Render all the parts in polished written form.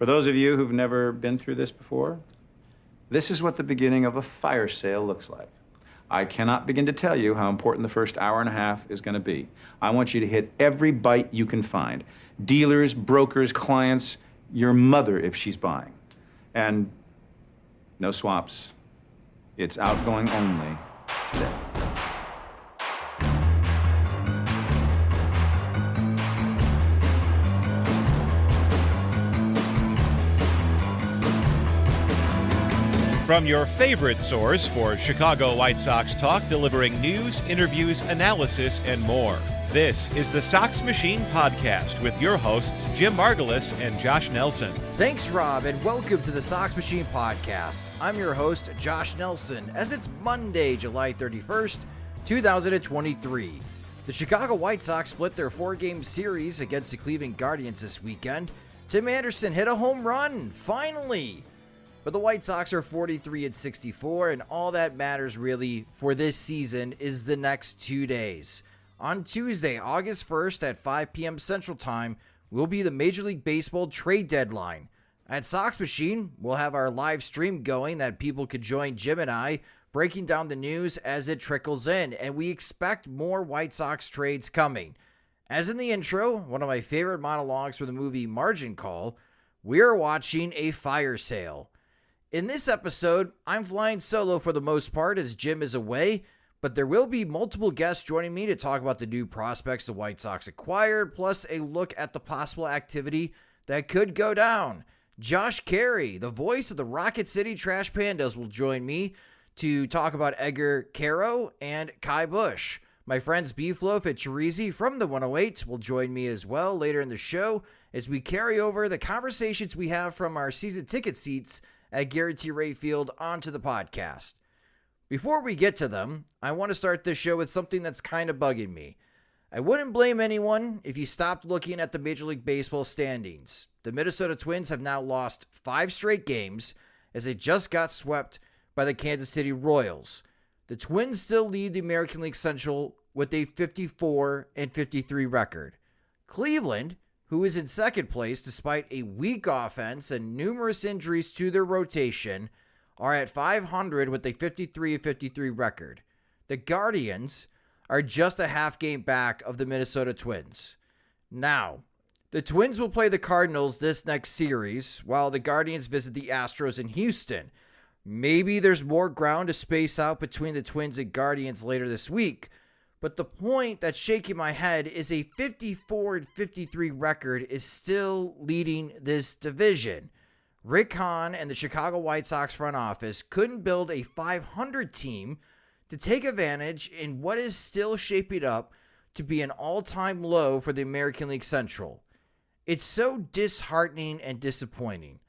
For those of you who've never been through this before, this is what the beginning of a fire sale looks like. I cannot begin to tell you how important the first hour and a half is going to be. I want you to hit every bite you can find. Dealers, brokers, clients, your mother if she's buying. And no swaps. It's outgoing only today. From your favorite source for Chicago White Sox talk, delivering news, interviews, analysis, and more. This is the Sox Machine Podcast with your hosts, Jim Margulis and Josh Nelson. Thanks, Rob, and welcome to the Sox Machine Podcast. I'm your host, Josh Nelson, as it's Monday, July 31st, 2023. The Chicago White Sox split their four-game series against the Cleveland Guardians this weekend. Tim Anderson hit a home run, finally! But the White Sox are 43-64, and all that matters really for this season is the next 2 days. On Tuesday, August 1st at 5 p.m. Central Time will be the Major League Baseball trade deadline. At Sox Machine, we'll have our live stream going that people could join Jim and I breaking down the news as it trickles in, and we expect more White Sox trades coming. As in the intro, one of my favorite monologues from the movie Margin Call, we are watching a fire sale. In this episode, I'm flying solo for the most part as Jim is away, but there will be multiple guests joining me to talk about the new prospects the White Sox acquired, plus a look at the possible activity that could go down. Josh Caray, the voice of the Rocket City Trash Pandas, will join me to talk about Edgar, Quero, and Kai Bush. My friends Beefloaf and Chorizy from the 108 will join me as well later in the show as we carry over the conversations we have from our season ticket seats at Guarantee Rate Field onto the podcast. Before we get to them, I want to start this show with something that's kind of bugging me. I wouldn't blame anyone if you stopped looking at the Major League Baseball standings. The Minnesota Twins have now lost 5 straight games as they just got swept by the Kansas City Royals. The Twins still lead the American League Central with a 54-53 record. Cleveland, who is in second place despite a weak offense and numerous injuries to their rotation, are at 500 with a 53-53 record. The Guardians are just a half game back of the Minnesota Twins. Now, the Twins will play the Cardinals this next series, while the Guardians visit the Astros in Houston. Maybe there's more ground to space out between the Twins and Guardians later this week, but the point that's shaking my head is a 54-53 record is still leading this division. Rick Hahn and the Chicago White Sox front office couldn't build a 500 team to take advantage in what is still shaping up to be an all-time low for the American League Central. It's so disheartening and disappointing.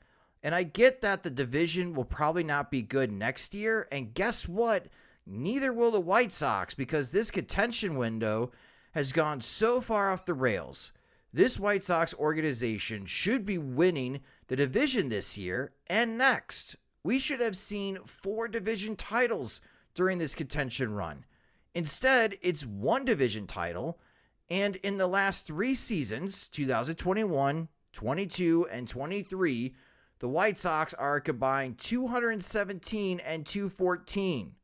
And I get that the division will probably not be good next year, and guess what? Neither will the White Sox, because this contention window has gone so far off the rails. This White Sox organization should be winning the division this year and next. We should have seen 4 division titles during this contention run. Instead, it's 1 division title, and in the last 3 seasons, 2021, 22, and 23, the White Sox are a combined 217 and 214.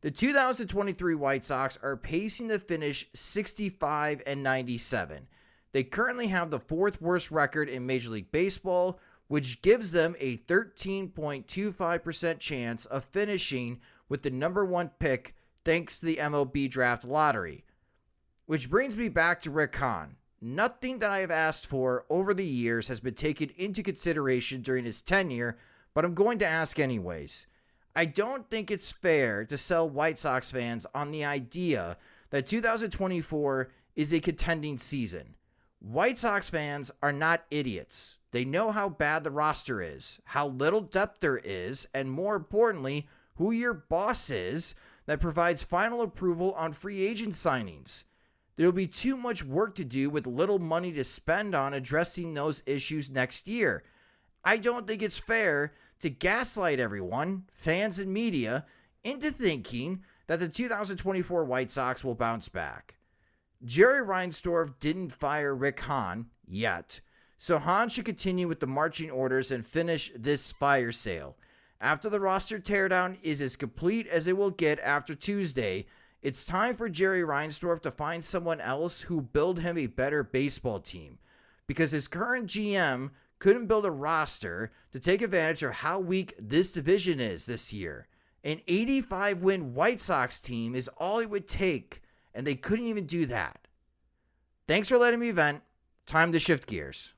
The 2023 White Sox are pacing to finish 65 and 97. They currently have the 4th worst record in Major League Baseball, which gives them a 13.25% chance of finishing with the number 1 pick thanks to the MLB draft lottery. Which brings me back to Rick Hahn. Nothing that I have asked for over the years has been taken into consideration during his tenure, but I'm going to ask anyways. I don't think it's fair to sell White Sox fans on the idea that 2024 is a contending season. White Sox fans are not idiots. They know how bad the roster is, how little depth there is, and more importantly, who your boss is that provides final approval on free agent signings. There will be too much work to do with little money to spend on addressing those issues next year. I don't think it's fair to gaslight everyone, fans and media, into thinking that the 2024 White Sox will bounce back. Jerry Reinsdorf didn't fire Rick Hahn yet, So Hahn should continue with the marching orders and finish this fire sale. After the roster teardown is as complete as it will get after Tuesday, it's time for Jerry Reinsdorf to find someone else who build him a better baseball team, because his current GM couldn't build a roster to take advantage of how weak this division is this year. An 85-win White Sox team is all it would take, and they couldn't even do that. Thanks for letting me vent. Time to shift gears.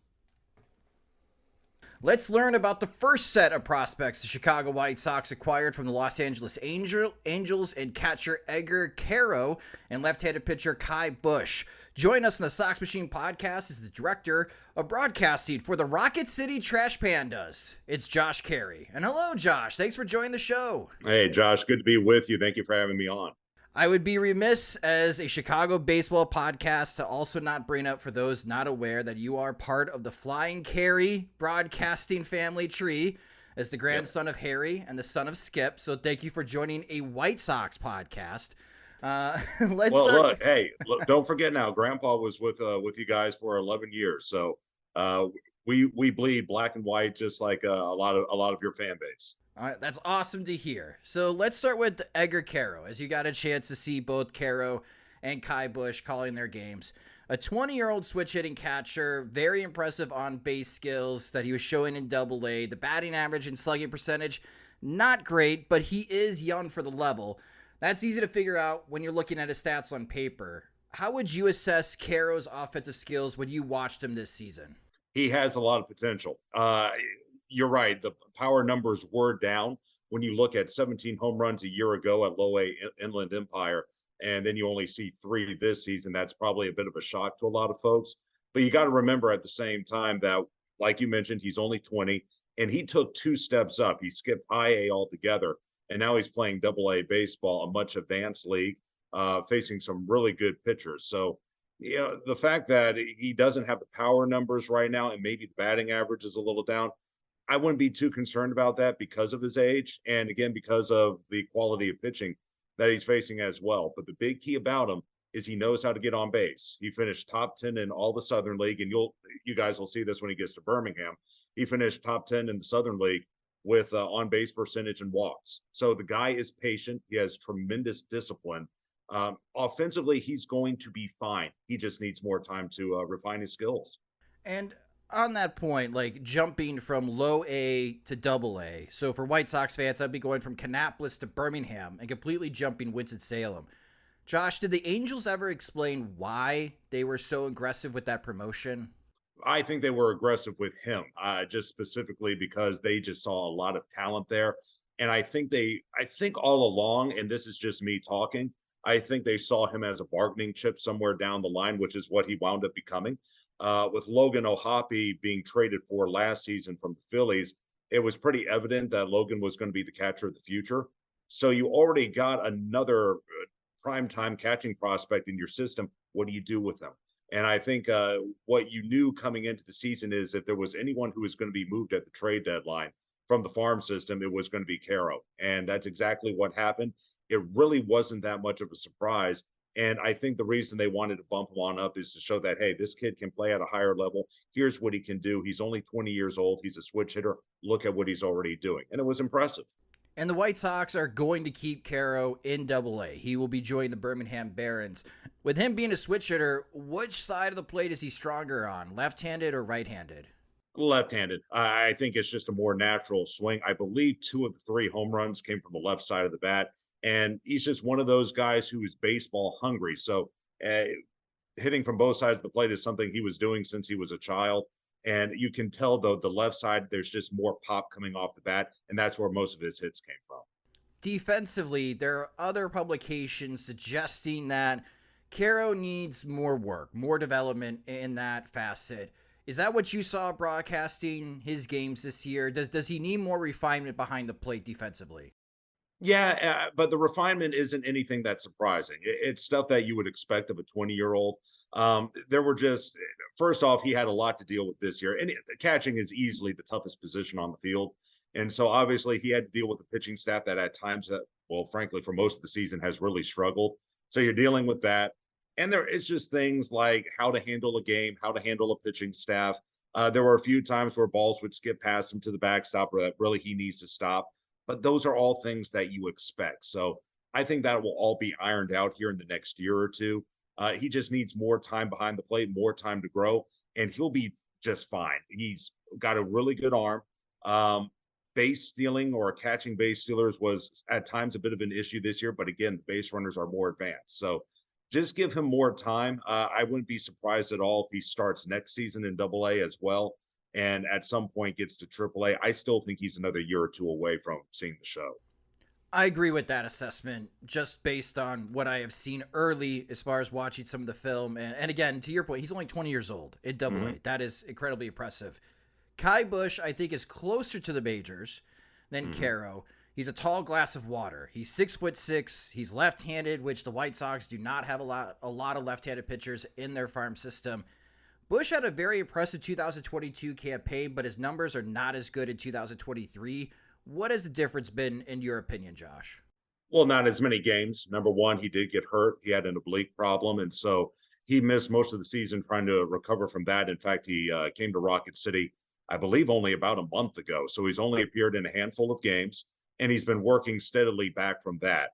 Let's learn about the first set of prospects the Chicago White Sox acquired from the Los Angeles Angels and catcher Edgar Quero and left-handed pitcher Ky Bush. Join us in the Sox Machine podcast is the director of broadcasting for the Rocket City Trash Pandas. It's Josh Caray. And hello, Josh. Thanks for joining the show. Hey, Josh. Good to be with you. Thank you for having me on. I would be remiss as a Chicago baseball podcast to also not bring up, for those not aware, that you are part of the Flying Caray broadcasting family tree as the grandson of Harry and the son of Skip. So thank you for joining a White Sox podcast. Look, don't forget now, Grandpa was with you guys for 11 years. So we bleed black and white, just like a lot of your fan base. All right, that's awesome to hear. So let's start with Edgar Quero, as you got a chance to see both Quero and Ky Bush calling their games. A 20-year-old switch-hitting catcher, very impressive on-base skills that he was showing in Double-A. The batting average and slugging percentage, not great, but he is young for the level. That's easy to figure out when you're looking at his stats on paper. How would you assess Quero's offensive skills when you watched him this season? He has a lot of potential. You're right. The power numbers were down when you look at 17 home runs a year ago at Low A Inland Empire, and then you only see 3 this season. That's probably a bit of a shock to a lot of folks. But you got to remember at the same time that, like you mentioned, he's only 20, and he took 2 steps up. He skipped high A altogether, and now he's playing Double-A baseball, a much advanced league, facing some really good pitchers. So, you know, the fact that he doesn't have the power numbers right now, and maybe the batting average is a little down, I wouldn't be too concerned about that because of his age, and again, because of the quality of pitching that he's facing as well. But the big key about him is he knows how to get on base. He finished top 10 in all the Southern League, and you guys will see this when he gets to Birmingham. He finished top 10 in the Southern League with on-base percentage and walks. So the guy is patient. He has tremendous discipline. Offensively, he's going to be fine. He just needs more time to refine his skills. And on that point, like jumping from Low A to Double-A. So for White Sox fans, I'd be going from Kannapolis to Birmingham and completely jumping Winston-Salem. Josh, did the Angels ever explain why they were so aggressive with that promotion? I think they were aggressive with him, just specifically because they just saw a lot of talent there. And I think all along, and this is just me talking, I think they saw him as a bargaining chip somewhere down the line, which is what he wound up becoming. With Logan O'Hoppe being traded for last season from the Phillies, it was pretty evident that Logan was going to be the catcher of the future. So you already got another primetime catching prospect in your system. What do you do with him? And I think what you knew coming into the season is if there was anyone who was going to be moved at the trade deadline from the farm system, it was going to be Quero. And that's exactly what happened. It really wasn't that much of a surprise. And I think the reason they wanted to bump him on up is to show that, hey, this kid can play at a higher level. Here's what he can do. He's only 20 years old. He's a switch hitter. Look at what he's already doing. And it was impressive. And the White Sox are going to keep Quero in Double-A. He will be joining the Birmingham Barons. With him being a switch hitter, which side of the plate is he stronger on, left-handed or right-handed? Left-handed. I think it's just a more natural swing. I believe 2 of the 3 home runs came from the left side of the bat. And he's just one of those guys who is baseball hungry. So hitting from both sides of the plate is something he was doing since he was a child. And you can tell, though, the left side, there's just more pop coming off the bat. And that's where most of his hits came from. Defensively, there are other publications suggesting that Quero needs more work, more development in that facet. Is that what you saw broadcasting his games this year? Does he need more refinement behind the plate defensively? Yeah, but the refinement isn't anything that's surprising. It's stuff that you would expect of a 20-year-old. There were just, first off, he had a lot to deal with this year. And catching is easily the toughest position on the field. And so obviously he had to deal with a pitching staff that at times, frankly, for most of the season has really struggled. So you're dealing with that. And it's just things like how to handle a game, how to handle a pitching staff. There were a few times where balls would skip past him to the backstop or that really he needs to stop. But those are all things that you expect. So I think that will all be ironed out here in the next year or two. He just needs more time behind the plate, more time to grow, and he'll be just fine. He's got a really good arm. Base stealing or catching base stealers was at times a bit of an issue this year, but again, the base runners are more advanced. So just give him more time. I wouldn't be surprised at all if he starts next season in AA as well, and at some point gets to AAA. I still think he's another year or two away from seeing the show. I agree with that assessment, just based on what I have seen early as far as watching some of the film. And again, to your point, he's only 20 years old in AA. That is incredibly impressive. Ky Bush, I think, is closer to the majors than Quero. He's a tall glass of water. He's 6'6". He's left-handed, which the White Sox do not have a lot of left-handed pitchers in their farm system. Bush had a very impressive 2022 campaign, but his numbers are not as good in 2023. What has the difference been, in your opinion, Josh? Well, not as many games. Number one, he did get hurt. He had an oblique problem, and so he missed most of the season trying to recover from that. In fact, he came to Rocket City, I believe, only about a month ago. So he's only appeared in a handful of games, and he's been working steadily back from that.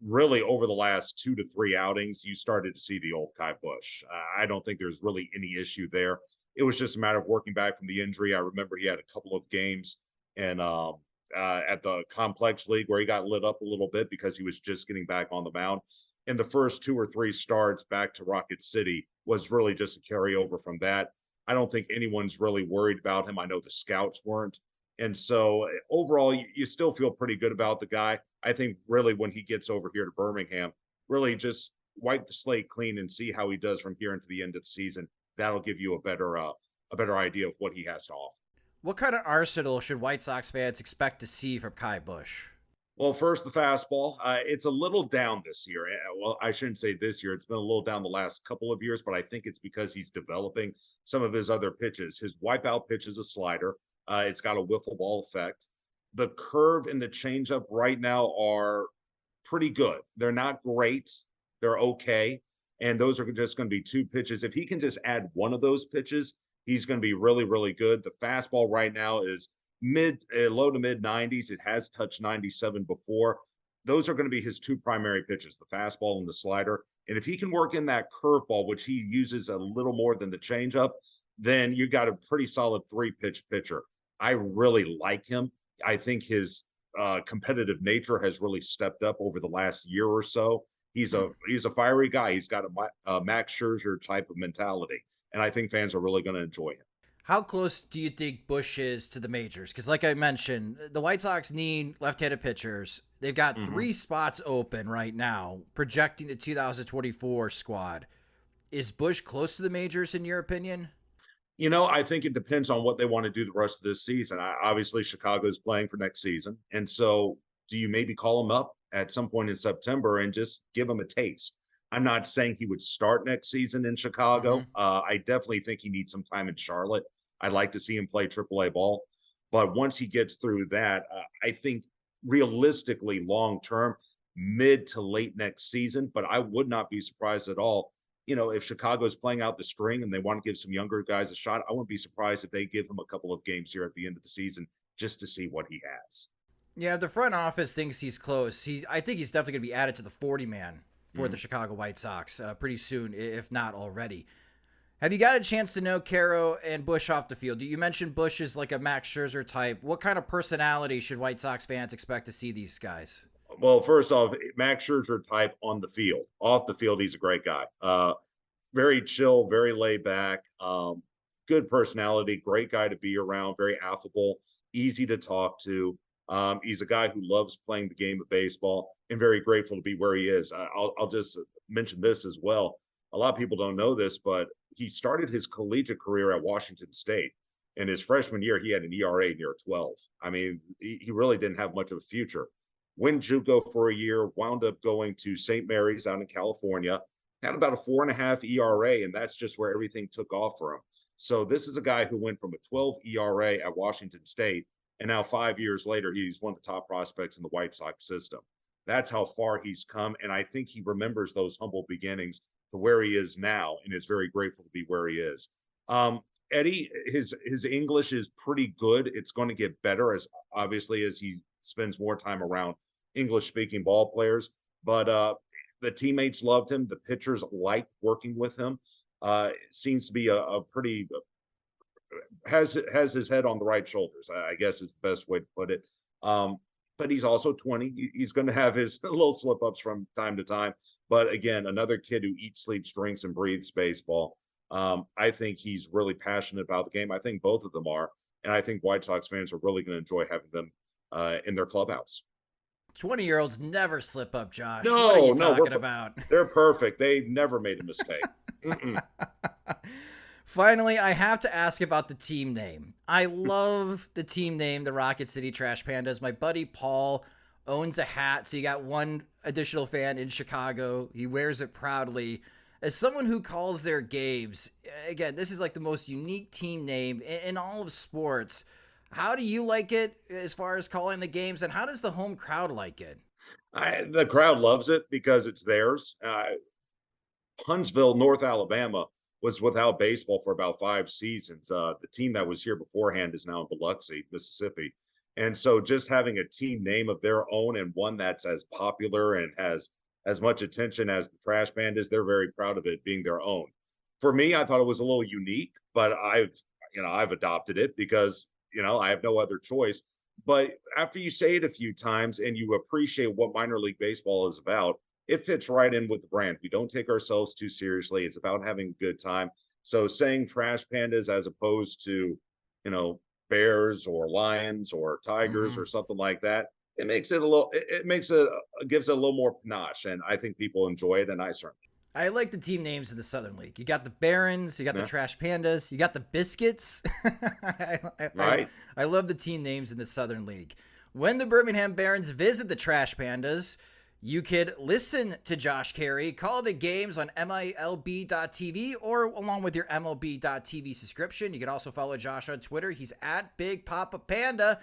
Really, over the last 2 to 3 outings, you started to see the old Ky Bush. I don't think there's really any issue there. It was just a matter of working back from the injury. I remember he had a couple of games and at the complex league where he got lit up a little bit because he was just getting back on the mound. And the first 2 or 3 starts back to Rocket City was really just a carryover from that. I don't think anyone's really worried about him. I know the scouts weren't. And so overall, you still feel pretty good about the guy. I think really when he gets over here to Birmingham, really just wipe the slate clean and see how he does from here into the end of the season. That'll give you a better idea of what he has to offer. What kind of arsenal should White Sox fans expect to see from Ky Bush? Well, first, the fastball. It's a little down this year. Well, I shouldn't say this year. It's been a little down the last couple of years, but I think it's because he's developing some of his other pitches. His wipeout pitch is a slider. It's got a wiffle ball effect. The curve and the changeup right now are pretty good. They're not great. They're okay. And those are just going to be 2 pitches. If he can just add one of those pitches, he's going to be really, really good. The fastball right now is low to mid 90s. It has touched 97 before. Those are going to be his 2 primary pitches, the fastball and the slider. And if he can work in that curveball, which he uses a little more than the changeup, then you got a pretty solid 3-pitch pitcher. I really like him. I think his competitive nature has really stepped up over the last year or so. He's a fiery guy. He's got a Max Scherzer type of mentality, and I think fans are really going to enjoy him. How close do you think Bush is to the majors? Because like I mentioned, the White Sox need left-handed pitchers. They've got 3 spots open right now, projecting the 2024 squad. Is Bush close to the majors, in your opinion? I think it depends on what they want to do the rest of this season. Obviously, Chicago is playing for next season. And so do you maybe call him up at some point in September and just give him a taste? I'm not saying he would start next season in Chicago. I definitely think he needs some time in Charlotte. I'd like to see him play AAA ball. But once he gets through that, I think realistically, long-term, mid to late next season, but I would not be surprised at all. If Chicago is playing out the string and they want to give some younger guys a shot, I wouldn't be surprised if they give him a couple of games here at the end of the season just to see what he has. Yeah, the front office thinks he's close. I think he's definitely going to be added to the 40-man for the Chicago White Sox pretty soon, if not already. Have you got a chance to know Quero and Bush off the field? You mentioned Bush is like a Max Scherzer type. What kind of personality should White Sox fans expect to see these guys? Well, first off, Max Scherzer type on the field. Off the field, he's a great guy. Very chill, very laid back, good personality, great guy to be around, very affable, easy to talk to. He's a guy who loves playing the game of baseball and very grateful to be where he is. I'll just mention this as well. A lot of people don't know this, but he started his collegiate career at Washington State. In his freshman year, he had an ERA near 12. I mean, he really didn't have much of a future. Went JUCO for a year, wound up going to St. Mary's out in California, had about a 4.5 ERA, and that's just where everything took off for him. So this is a guy who went from a 12 ERA at Washington State, and now 5 years later, he's one of the top prospects in the White Sox system. That's how far he's come, and I think he remembers those humble beginnings to where he is now and is very grateful to be where he is. Eddie, his English is pretty good. It's going to get better as obviously as he spends more time around English speaking ball players. But the teammates loved him. The pitchers liked working with him. Seems to be a pretty has his head on the right shoulders, I guess is the best way to put it. But he's also 20. He's going to have his little slip ups from time to time. But again, another kid who eats, sleeps, drinks, and breathes baseball. I think he's really passionate about the game. I think both of them are. And I think White Sox fans are really going to enjoy having them in their clubhouse. 20-year-olds never slip up, Josh. No, what are you no, talking about? They're perfect. They never made a mistake. Finally, I have to ask about the team name. I love the team name, the Rocket City Trash Pandas. My buddy Paul owns a hat, so you got one additional fan in Chicago. He wears it proudly. As someone who calls their games, again, this is like the most unique team name in all of sports. How do you like it as far as calling the games, and how does the home crowd like it? The crowd loves it because it's theirs. Huntsville, North Alabama, was without baseball for about 5 seasons. The team that was here beforehand is now in Biloxi, Mississippi. And so just having a team name of their own and one that's as popular and has as much attention as the Trash Pandas, they're very proud of it being their own. For me, I thought it was a little unique, but I've adopted it because, I have no other choice. But after you say it a few times and you appreciate what minor league baseball is about, it fits right in with the brand. We don't take ourselves too seriously. It's about having a good time. So saying Trash Pandas as opposed to, bears or lions or tigers or something like that, it makes it gives it a little more panache. And I think people enjoy it. And I certainly. I like the team names in the Southern League. You got the Barons, you got the Trash Pandas, you got the Biscuits. Right. I love the team names in the Southern League. When the Birmingham Barons visit the Trash Pandas, you could listen to Josh Caray, call the games on MILB.TV or along with your MLB.TV subscription. You can also follow Josh on Twitter. He's at Big Papa Panda.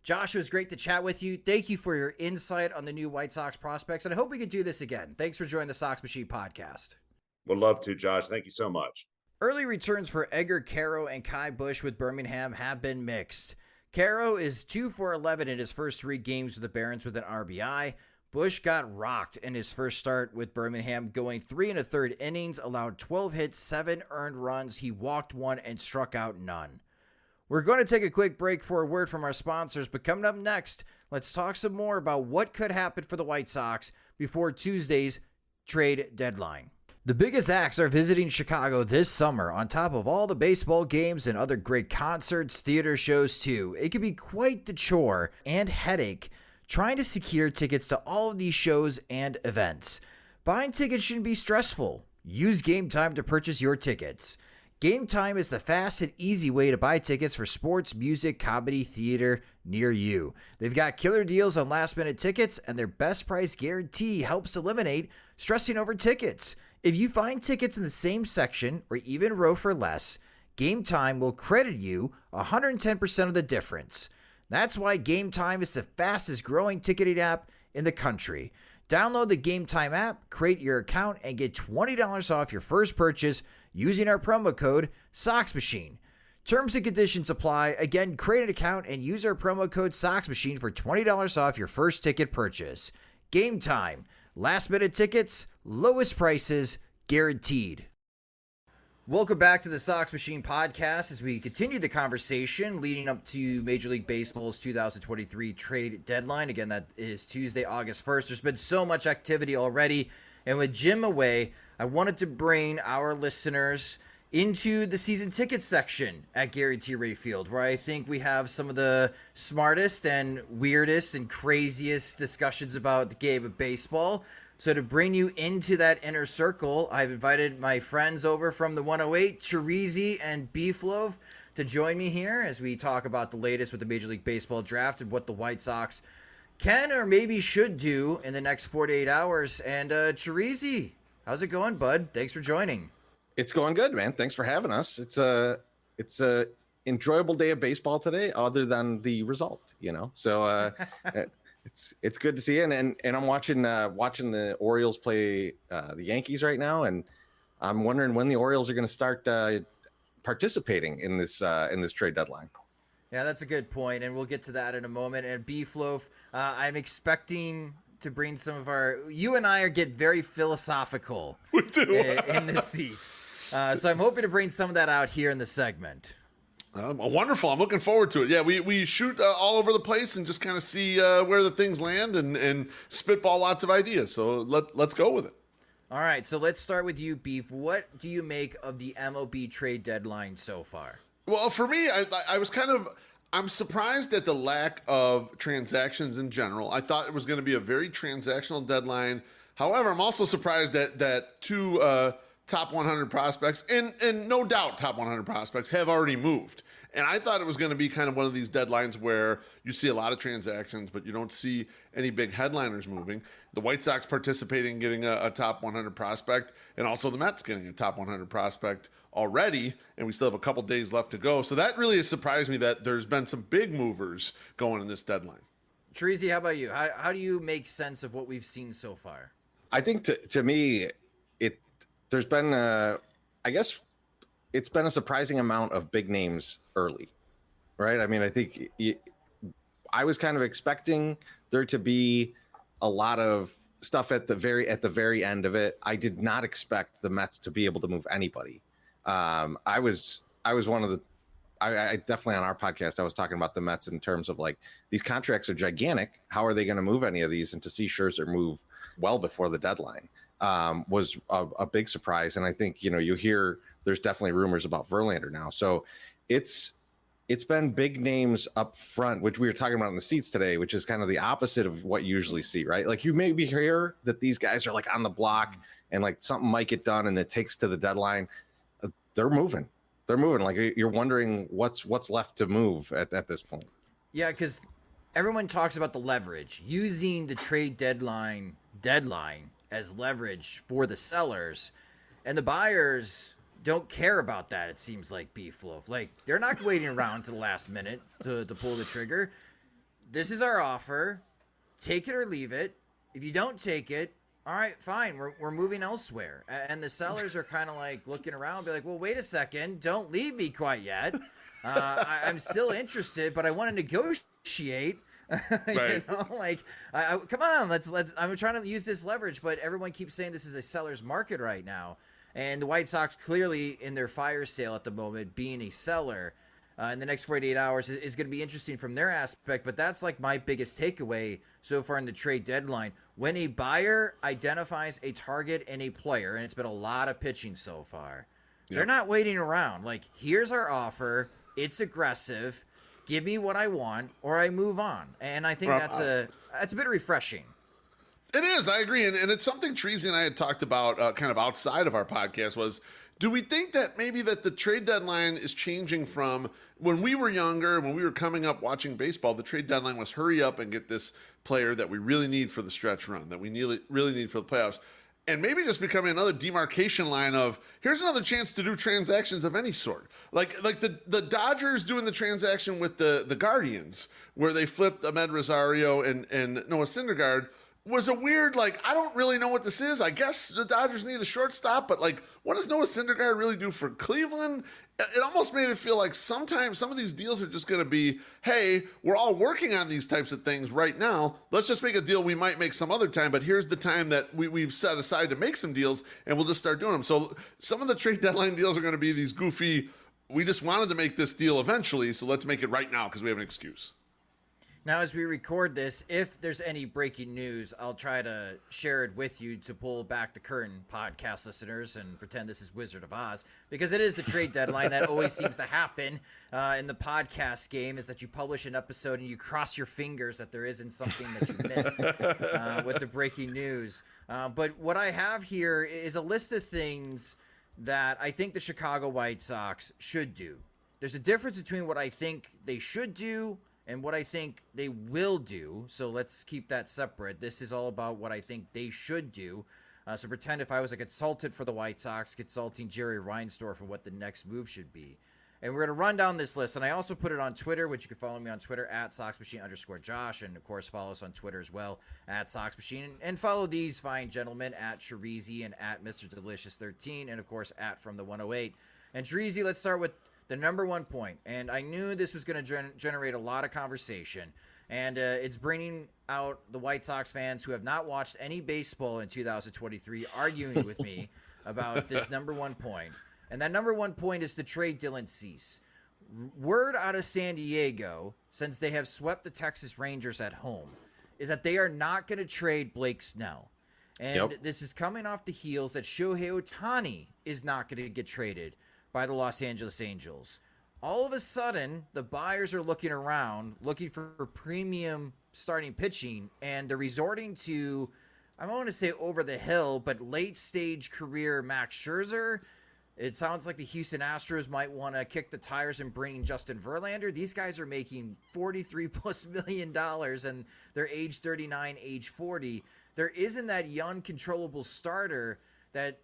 Josh, it was great to chat with you. Thank you for your insight on the new White Sox prospects, and I hope we could do this again. Thanks for joining the Sox Machine podcast. Would love to, Josh. Thank you so much. Early returns for Edgar, Quero, and Ky Bush with Birmingham have been mixed. Quero is 2 for 11 in his first 3 games with the Barons with an RBI. Bush got rocked in his first start with Birmingham, going 3 1/3 innings, allowed 12 hits, 7 earned runs. He walked 1 and struck out none. We're going to take a quick break for a word from our sponsors, but coming up next, let's talk some more about what could happen for the White Sox before Tuesday's trade deadline. The biggest acts are visiting Chicago this summer, on top of all the baseball games and other great concerts, theater shows too. It can be quite the chore and headache trying to secure tickets to all of these shows and events. Buying tickets shouldn't be stressful. Use Game Time to purchase your tickets. Game Time is the fast and easy way to buy tickets for sports, music, comedy, theater near you. They've got killer deals on last-minute tickets, and their best price guarantee helps eliminate stressing over tickets. If you find tickets in the same section or even row for less, Game Time will credit you 110% of the difference. That's why Game Time is the fastest growing ticketing app in the country. Download the Game Time app, create your account, and get $20 off your first purchase using our promo code SOXMACHINE. Terms and conditions apply. Again, create an account and use our promo code SOXMACHINE for $20 off your first ticket purchase. Game Time. Last minute tickets, lowest prices, guaranteed. Welcome back to the Sox Machine podcast as we continue the conversation leading up to Major League Baseball's 2023 trade deadline. Again, that is Tuesday, August 1st. There's been so much activity already. And with Jim away, I wanted to bring our listeners into the season ticket section at Gary T. Ray Field, where I think we have some of the smartest and weirdest and craziest discussions about the game of baseball. So to bring you into that inner circle, I've invited my friends over from the 108, Chorizy and Beefloaf, to join me here as we talk about the latest with the Major League Baseball draft and what the White Sox can or maybe should do in the next 48 hours. And Chorizy, how's it going, bud? Thanks for joining. It's going good, man. Thanks for having us. It's a enjoyable day of baseball today, other than the result, So it's good to see you. And I'm watching the Orioles play the Yankees right now, and I'm wondering when the Orioles are going to start participating in this trade deadline. Yeah, that's a good point, and we'll get to that in a moment. And Beefloaf, I'm expecting to bring some of you and I get very philosophical in the seats. So I'm hoping to bring some of that out here in the segment. Wonderful. I'm looking forward to it. Yeah, we shoot all over the place and just kind of see where the things land and spitball lots of ideas. So let's go with it. All right, so let's start with you, Beef. What do you make of the MLB trade deadline so far? Well, for me, I'm surprised at the lack of transactions in general. I thought it was going to be a very transactional deadline. However, I'm also surprised that two top 100 prospects, and no doubt top 100 prospects, have already moved. And I thought it was going to be kind of one of these deadlines where you see a lot of transactions, but you don't see any big headliners moving. The White Sox participating, getting a top 100 prospect, and also the Mets getting a top 100 prospect already, and we still have a couple days left to go. So that really has surprised me that there's been some big movers going in this deadline. Chorizy, how about you? How do you make sense of what we've seen so far? I think to me, there's been I guess it's been a surprising amount of big names early, right? I mean, I think I was kind of expecting there to be a lot of stuff at the very end of it. I did not expect the Mets to be able to move anybody. I was one of the. I definitely on our podcast I was talking about the Mets in terms of like these contracts are gigantic. How are they going to move any of these? And to see Scherzer move well before the deadline was a big surprise. And I think you hear there's definitely rumors about Verlander now. So it's been big names up front, which we were talking about in the seats today, which is kind of the opposite of what you usually see, right? Like you maybe hear that these guys are like on the block and like something might get done and it takes to the deadline. They're moving. Like you're wondering what's left to move at this point. Yeah, because everyone talks about the leverage, using the trade deadline as leverage for the sellers, and the buyers don't care about that. It seems like Beefloaf. Like they're not waiting around to the last minute to pull the trigger. This is our offer. Take it or leave it. If you don't take it, all right, fine. We're moving elsewhere. And the sellers are kind of like looking around, be like, well, wait a second. Don't leave me quite yet. I'm still interested, but I want to negotiate. Right. Come on, let's. I'm trying to use this leverage, but everyone keeps saying this is a seller's market right now. And the White Sox clearly in their fire sale at the moment, being a seller in the next 48 hours is going to be interesting from their aspect. But that's like my biggest takeaway so far in the trade deadline. When a buyer identifies a target and a player, and it's been a lot of pitching so far, they're not waiting around. Like, here's our offer. It's aggressive. Give me what I want, or I move on. And I think that's a bit refreshing. It is. I agree. And it's something Chorizy and I had talked about kind of outside of our podcast was, do we think that maybe that the trade deadline is changing from when we were younger, when we were coming up watching baseball, the trade deadline was hurry up and get this player that we really need for the stretch run, that we really need for the playoffs. And maybe just becoming another demarcation line of here's another chance to do transactions of any sort. Like the Dodgers doing the transaction with the Guardians where they flipped Ahmed Rosario and Noah Syndergaard was a weird, like, I don't really know what this is. I guess the Dodgers need a shortstop, but like, what does Noah Syndergaard really do for Cleveland? It almost made it feel like sometimes some of these deals are just going to be, hey, we're all working on these types of things right now. Let's just make a deal we might make some other time, but here's the time that we've set aside to make some deals, and we'll just start doing them. So some of the trade deadline deals are going to be these goofy, we just wanted to make this deal eventually, so let's make it right now because we have an excuse. Now, as we record this, if there's any breaking news, I'll try to share it with you to pull back the curtain, podcast listeners, and pretend this is Wizard of Oz, because it is the trade deadline. That always seems to happen in the podcast game, is that you publish an episode and you cross your fingers that there isn't something that you missed with the breaking news. But what I have here is a list of things that I think the Chicago White Sox should do. There's a difference between what I think they should do and what I think they will do. So let's keep that separate. This is all about what I think they should do. So pretend if I was a consultant for the White Sox, consulting Jerry Reinsdorf on what the next move should be. And we're going to run down this list. And I also put it on Twitter, which you can follow me on Twitter at SoxMachine_Josh. And of course, follow us on Twitter as well at SoxMachine. And follow these fine gentlemen at Chorizy and at Mr. Delicious 13. And of course, at From the 108. And Chorizy, let's start with the number one point. And I knew this was going to generate a lot of conversation. And it's bringing out the White Sox fans who have not watched any baseball in 2023 arguing with me about this number one point. And that number one point is to trade Dylan Cease. Word out of San Diego, since they have swept the Texas Rangers at home, is that they are not going to trade Blake Snell. And this is coming off the heels that Shohei Ohtani is not going to get traded by the Los Angeles Angels. All of a sudden, the buyers are looking around, looking for premium starting pitching, and they're resorting to, I don't want to say over the hill, but late-stage career Max Scherzer. It sounds like the Houston Astros might want to kick the tires and bring Justin Verlander. These guys are making $43+ million, and they're age 39, age 40. There isn't that young, controllable starter that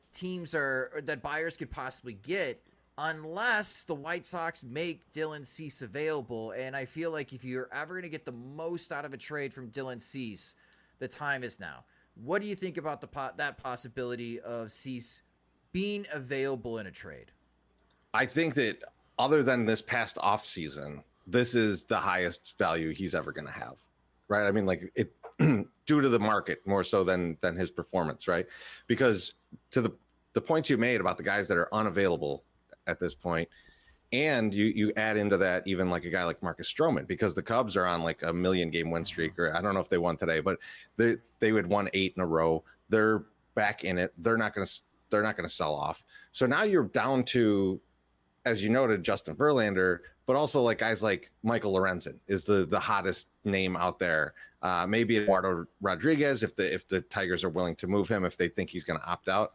buyers could possibly get unless the White Sox make Dylan Cease available. And I feel like if you're ever going to get the most out of a trade from Dylan Cease, the time is now. What do you think about that possibility of Cease being available in a trade? I think that other than this past offseason, this is the highest value he's ever going to have, right? I mean, like it due to the market more so than his performance, right? Because to the points you made about the guys that are unavailable at this point, and you add into that even like a guy like Marcus Stroman, because the Cubs are on like a 1,000,000-game win streak, or I don't know if they won today, but they would won 8 in a row. They're back in it. They're not going to sell off. So now you're down to, as you noted, Justin Verlander, but also like guys like Michael Lorenzen is the hottest name out there. Maybe Eduardo Rodriguez, if the Tigers are willing to move him, if they think he's going to opt out.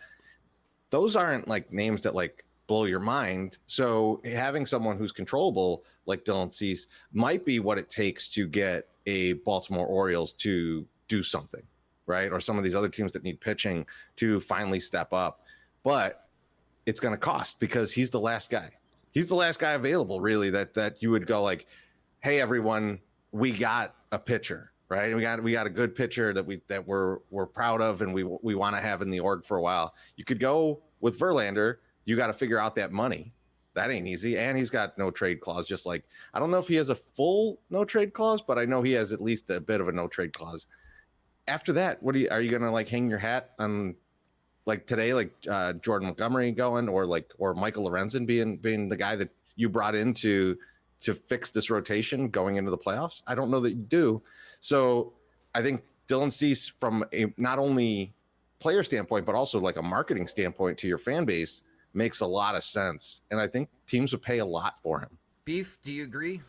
Those aren't like names that like blow your mind. So having someone who's controllable like Dylan Cease might be what it takes to get a Baltimore Orioles to do something, right? Or some of these other teams that need pitching to finally step up. But it's going to cost, because he's the last guy. He's the last guy available, really, that you would go like, hey, everyone, we got a pitcher, right? We got a good pitcher that we're proud of and we want to have in the org for a while. You could go with Verlander. You got to figure out that money. That ain't easy. And he's got no trade clause. Just like, I don't know if he has a full no trade clause, but I know he has at least a bit of a no trade clause. After that, are you going to like hang your hat on like today, like Jordan Montgomery going, or Michael Lorenzen being the guy that you brought in to fix this rotation going into the playoffs? I don't know that you do. So I think Dylan Cease, from a not only player standpoint, but also like a marketing standpoint to your fan base, makes a lot of sense. And I think teams would pay a lot for him. Beef, do you agree?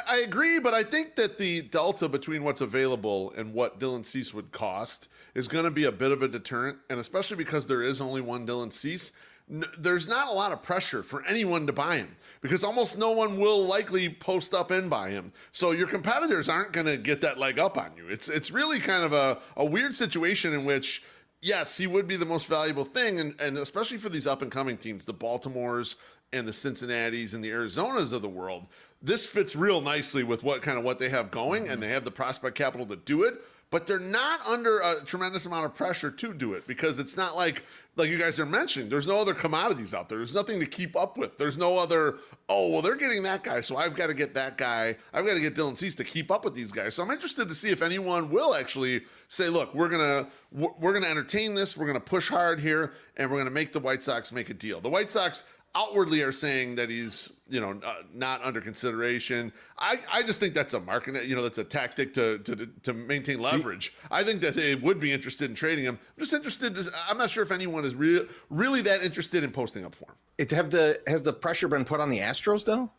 I agree, but I think that the delta between what's available and what Dylan Cease would cost is going to be a bit of a deterrent, and especially because there is only one Dylan Cease, there's not a lot of pressure for anyone to buy him, because almost no one will likely post up and buy him. So your competitors aren't going to get that leg up on you. It's really kind of a weird situation in which, yes, he would be the most valuable thing, and especially for these up-and-coming teams, the Baltimores and the Cincinnatis and the Arizonas of the world, this fits real nicely with what they have going, and they have the prospect capital to do it, but they're not under a tremendous amount of pressure to do it, because it's not like you guys are mentioning, there's no other commodities out there. There's nothing to keep up with. There's no other, they're getting that guy, so I've got to get that guy. I've got to get Dylan Cease to keep up with these guys. So I'm interested to see if anyone will actually say, look, we're gonna entertain this, we're gonna push hard here, and we're gonna make the White Sox make a deal. The White Sox outwardly are saying that he's, not under consideration. I just think that's a market, that's a tactic to maintain leverage. I think that they would be interested in trading him. I'm just interested. I'm not sure if anyone is really that interested in posting up for him. Has the pressure been put on the Astros though,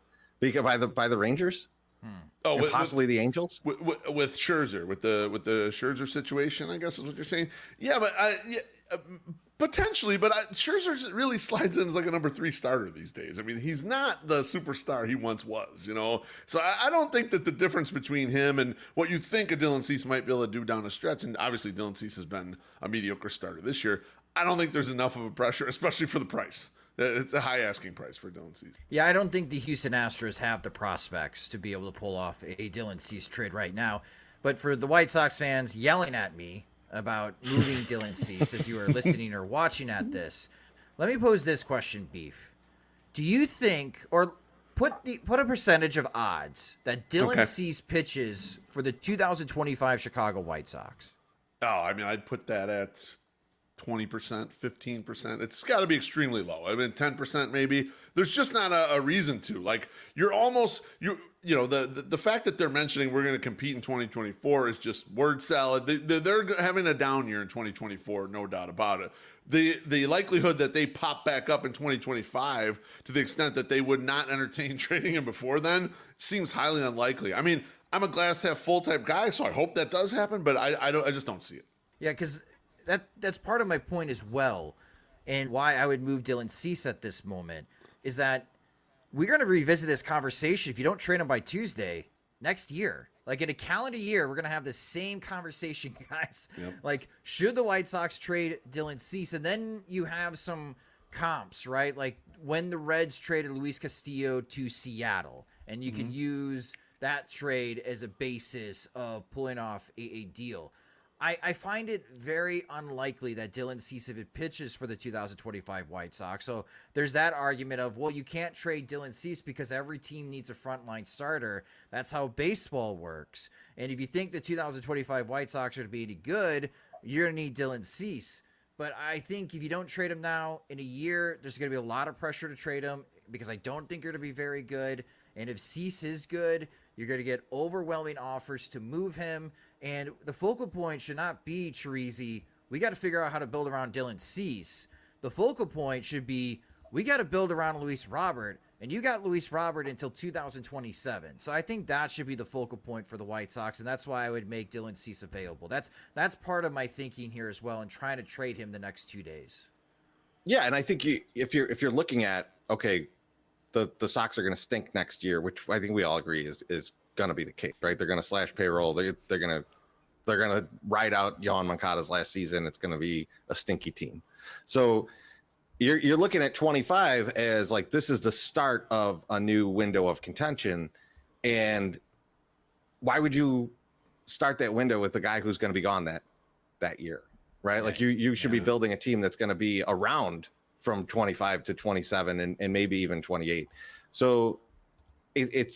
because by the Rangers? Oh, and possibly the Angels with Scherzer, with the Scherzer situation, I guess is what you're saying. Yeah, but potentially, but Scherzer really slides in as like a number 3 starter these days. I mean, he's not the superstar he once was, So I don't think that the difference between him and what you think a Dylan Cease might be able to do down a stretch, and obviously Dylan Cease has been a mediocre starter this year, I don't think there's enough of a pressure, especially for the price. It's a high asking price for Dylan Cease. Yeah, I don't think the Houston Astros have the prospects to be able to pull off a Dylan Cease trade right now. But for the White Sox fans yelling at me about moving Dylan Cease as you are listening or watching at this, let me pose this question, Beef. Do you think, or put a percentage of odds that Dylan Cease pitches for the 2025 Chicago White Sox? Oh, I mean, I'd put that at 20%, 15%. It's got to be extremely low. I mean, 10% maybe. There's just not a reason to. Like, you're almost the fact that they're mentioning we're going to compete in 2024 is just word salad. They're having a down year in 2024, no doubt about it. The likelihood that they pop back up in 2025 to the extent that they would not entertain trading him before then seems highly unlikely. I mean, I'm a glass half full type guy, so I hope that does happen, but I just don't see it. Yeah, because that's part of my point as well, and why I would move Dylan Cease at this moment is that we're going to revisit this conversation if you don't trade him by Tuesday next year. Like, in a calendar year, we're going to have the same conversation, guys. Yep. Like, should the White Sox trade Dylan Cease? And then you have some comps, right? Like when the Reds traded Luis Castillo to Seattle, and you can use that trade as a basis of pulling off a deal. I find it very unlikely that Dylan Cease pitches for the 2025 White Sox. So there's that argument of, well, you can't trade Dylan Cease because every team needs a frontline starter. That's how baseball works. And if you think the 2025 White Sox are to be any good, you're going to need Dylan Cease. But I think if you don't trade him now, in a year, there's going to be a lot of pressure to trade him because I don't think you're going to be very good. And if Cease is good, you're going to get overwhelming offers to move him. And the focal point should not be Chorizy. We got to figure out how to build around Dylan Cease. The focal point should be, we got to build around Luis Robert. And you got Luis Robert until 2027. So I think that should be the focal point for the White Sox. And that's why I would make Dylan Cease available. That's part of my thinking here as well, and trying to trade him the next 2 days. Yeah, and I think if you're looking at, okay, the Sox are going to stink next year, which I think we all agree is going to be the case, right? They're going to slash payroll. They're going to ride out Yohan Moncada's last season. It's going to be a stinky team. So you're looking at 25 as like, this is the start of a new window of contention. And why would you start that window with a guy who's going to be gone that year, right? Like you should be building a team that's going to be around from 25 to 27 and maybe even 28. So it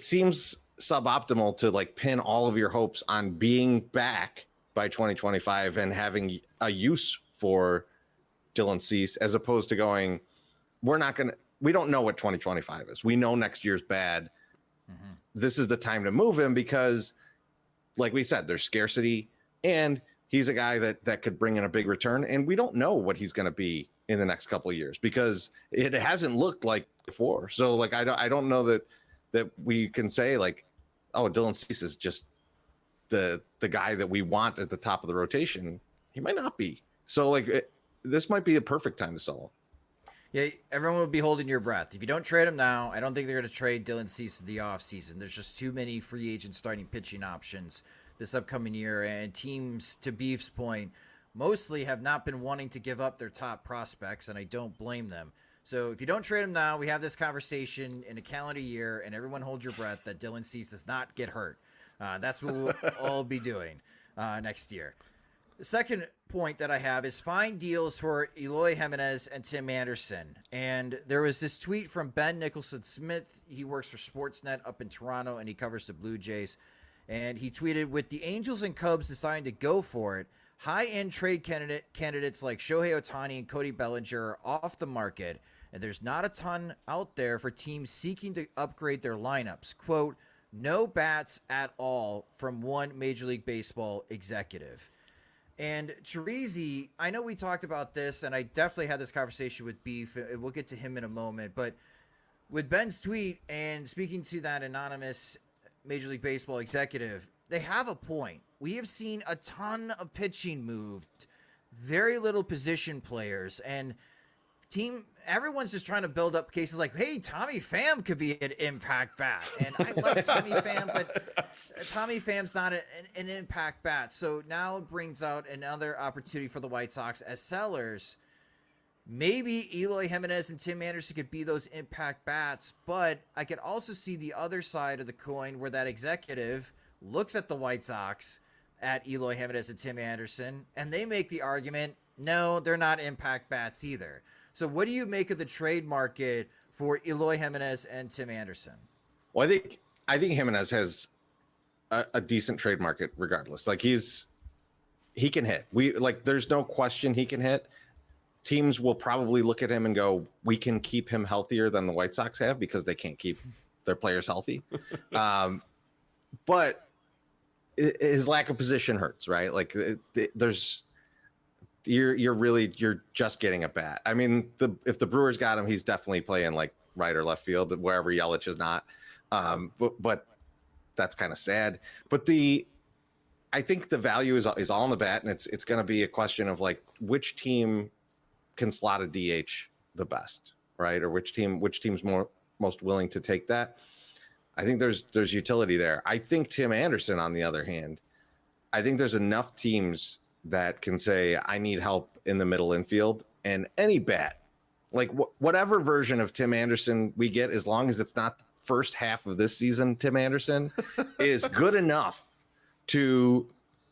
seems suboptimal to like pin all of your hopes on being back by 2025 and having a use for Dylan Cease, as opposed to going, we don't know what 2025 is. We know next year's bad. This is the time to move him because, like we said, there's scarcity and he's a guy that could bring in a big return. And we don't know what he's going to be in the next couple of years because it hasn't looked like before. So like, I don't know that we can say like, oh, Dylan Cease is just the guy that we want at the top of the rotation. He might not be. So like, this might be a perfect time to sell him. Yeah, everyone would be holding your breath. If you don't trade him now, I don't think they're going to trade Dylan Cease in the offseason. There's just too many free agent starting pitching options this upcoming year. And teams, to Beef's point, mostly have not been wanting to give up their top prospects, and I don't blame them. So if you don't trade him now, we have this conversation in a calendar year, and everyone hold your breath that Dylan Cease does not get hurt. That's what we'll all be doing next year. The second point that I have is find deals for Eloy Jimenez and Tim Anderson. And there was this tweet from Ben Nicholson-Smith. He works for Sportsnet up in Toronto, and he covers the Blue Jays. And he tweeted, with the Angels and Cubs deciding to go for it, high-end trade candidates like Shohei Ohtani and Cody Bellinger are off the market, and there's not a ton out there for teams seeking to upgrade their lineups. Quote, no bats at all from one Major League Baseball executive. And Chorizy, I know we talked about this, and I definitely had this conversation with Beef, and we'll get to him in a moment, but with Ben's tweet and speaking to that anonymous Major League Baseball executive, they have a point. We have seen a ton of pitching moved, very little position players, and everyone's just trying to build up cases like, hey, Tommy Pham could be an impact bat. And I love Tommy Pham, but Tommy Pham's not an impact bat. So now it brings out another opportunity for the White Sox as sellers. Maybe Eloy Jimenez and Tim Anderson could be those impact bats, but I could also see the other side of the coin where that executive looks at the White Sox, at Eloy Jimenez and Tim Anderson, and they make the argument, no, they're not impact bats either. So what do you make of the trade market for Eloy Jimenez and Tim Anderson? Well, I think Jimenez has a decent trade market regardless. Like he can hit. There's no question he can hit. Teams will probably look at him and go, we can keep him healthier than the White Sox have because they can't keep their players healthy. But his lack of position hurts, right? Like you're just getting a bat. I mean, if the Brewers got him, he's definitely playing like right or left field, wherever Yelich is not. But that's kind of sad. But I think the value is all in the bat, and it's going to be a question of like which team can slot a DH the best, right? Or which team's most willing to take that. I think there's utility there. I think Tim Anderson, on the other hand, I think there's enough teams that can say, I need help in the middle infield, and any bat, like whatever version of Tim Anderson we get, as long as it's not first half of this season, Tim Anderson is good enough to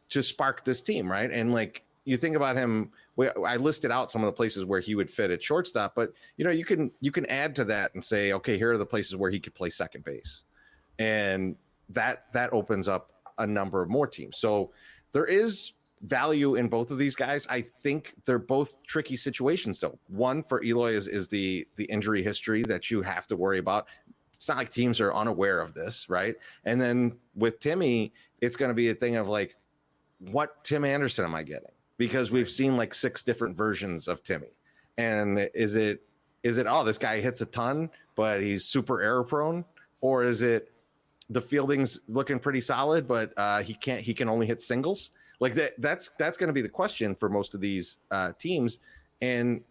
spark this team, right? And like you think about him, I listed out some of the places where he would fit at shortstop, but you can add to that and say, okay, here are the places where he could play second base, and that opens up a number of more teams. So there is value in both of these guys. I think they're both tricky situations though. One for Eloy is the injury history that you have to worry about. It's not like teams are unaware of this, right? And then with Timmy, it's going to be a thing of like, what Tim Anderson am I getting? Because we've seen like 6 different versions of Timmy. And is it, oh, this guy hits a ton, but he's super error prone? Or is it the fielding's looking pretty solid, but he can only hit singles? Like that's going to be the question for most of these teams. And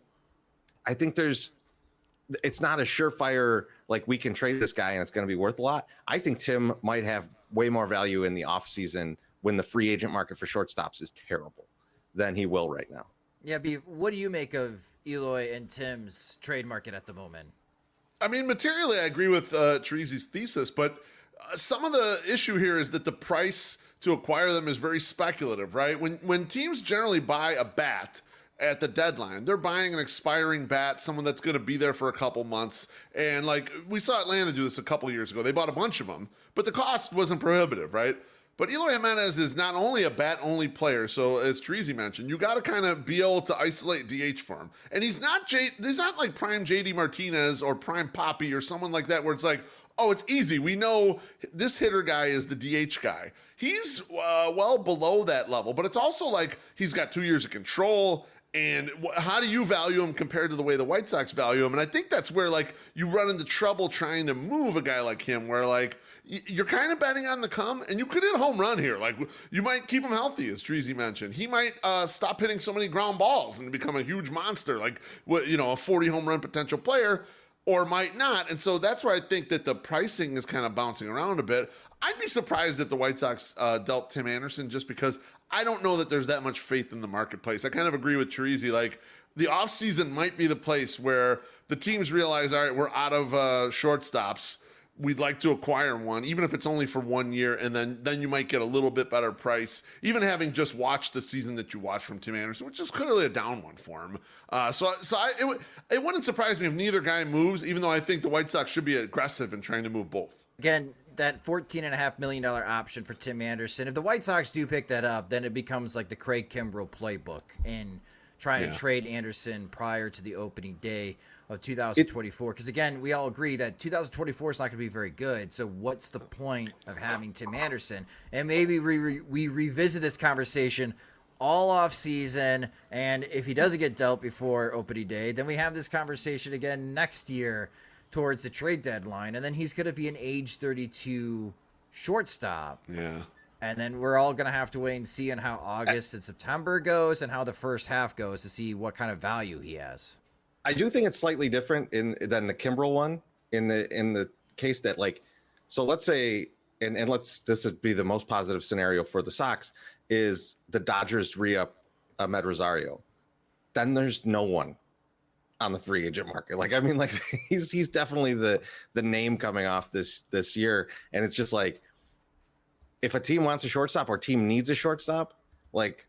I think it's not a surefire, like we can trade this guy and it's going to be worth a lot. I think Tim might have way more value in the offseason when the free agent market for shortstops is terrible than he will right now. Yeah, Beef, what do you make of Eloy and Tim's trade market at the moment? I mean, materially, I agree with Chorizy's thesis, but some of the issue here is that the price to acquire them is very speculative, right? When teams generally buy a bat at the deadline, they're buying an expiring bat, someone that's going to be there for a couple months. And like we saw Atlanta do this a couple years ago. They bought a bunch of them, but the cost wasn't prohibitive, right? But Eloy Jimenez is not only a bat-only player, so as Chorizy mentioned, you got to kind of be able to isolate DH for him. And he's not like prime JD Martinez or prime Poppy or someone like that where it's like, oh, it's easy. We know this hitter guy is the DH guy. He's well below that level, but it's also like he's got 2 years of control. And how do you value him compared to the way the White Sox value him? And I think that's where like you run into trouble trying to move a guy like him, where like you're kind of betting on the come, and you could hit a home run here. Like you might keep him healthy, as Chorizy mentioned. He might stop hitting so many ground balls and become a huge monster, like a 40 home run potential player, or might not. And so that's where I think that the pricing is kind of bouncing around a bit. I'd be surprised if the White Sox dealt Tim Anderson, just because I don't know that there's that much faith in the marketplace. I kind of agree with Chorizy. Like the offseason might be the place where the teams realize, all right, we're out of shortstops. We'd like to acquire one, even if it's only for 1 year, and then you might get a little bit better price, even having just watched the season that you watched from Tim Anderson, which is clearly a down one for him. It wouldn't surprise me if neither guy moves, even though I think the White Sox should be aggressive in trying to move both. Again, that $14.5 million option for Tim Anderson, if the White Sox do pick that up, then it becomes like the Craig Kimbrell playbook in trying to trade Anderson prior to the opening day of 2024. Because again, we all agree that 2024 is not going to be very good. So what's the point of having Tim Anderson? And maybe we revisit this conversation all off season. And if he doesn't get dealt before opening day, then we have this conversation again next year towards the trade deadline. And then he's going to be an age 32 shortstop. Yeah. And then we're all going to have to wait and see on how August and September goes and how the first half goes to see what kind of value he has. I do think it's slightly different than the Kimbrell one in the case that, like, so let's say, and this would be the most positive scenario for the Sox, is the Dodgers re-up Ahmed Rosario. Then there's no one on the free agent market. Like, I mean, like he's definitely the name coming off this year. And it's just like, if a team wants a shortstop or team needs a shortstop, like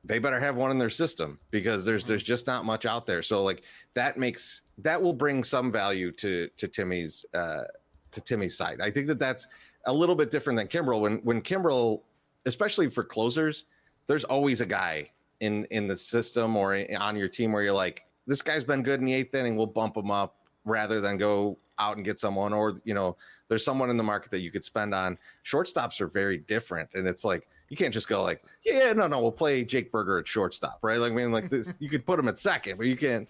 they better have one in their system because there's just not much out there. So like that will bring some value to Timmy's side. I think that's a little bit different than Kimbrel. When Kimbrel, especially for closers, there's always a guy in the system or on your team where you're like, this guy's been good in the 8th inning, we'll bump him up rather than go out and get someone, or there's someone in the market that you could spend on. Shortstops are very different, and it's like you can't just go like, no, we'll play Jake Berger at shortstop, right? Like, I mean, like this, you could put him at second, but you can't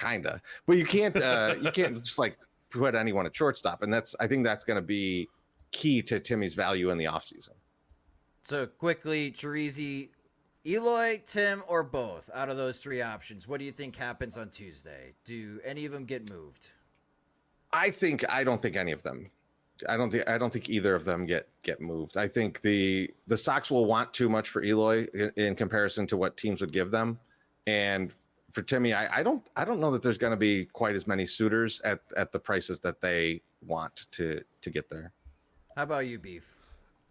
you can't just like put anyone at shortstop, and I think that's going to be key to Timmy's value in the offseason. So quickly, Chorizy, Eloy, Tim, or both out of those 3 options, what do you think happens on Tuesday? Do any of them get moved? I don't think any of them. I don't think either of them get moved. I think the Sox will want too much for Eloy in comparison to what teams would give them, and for Timmy, I don't know that there's going to be quite as many suitors at the prices that they want to get there. How about you, Beef?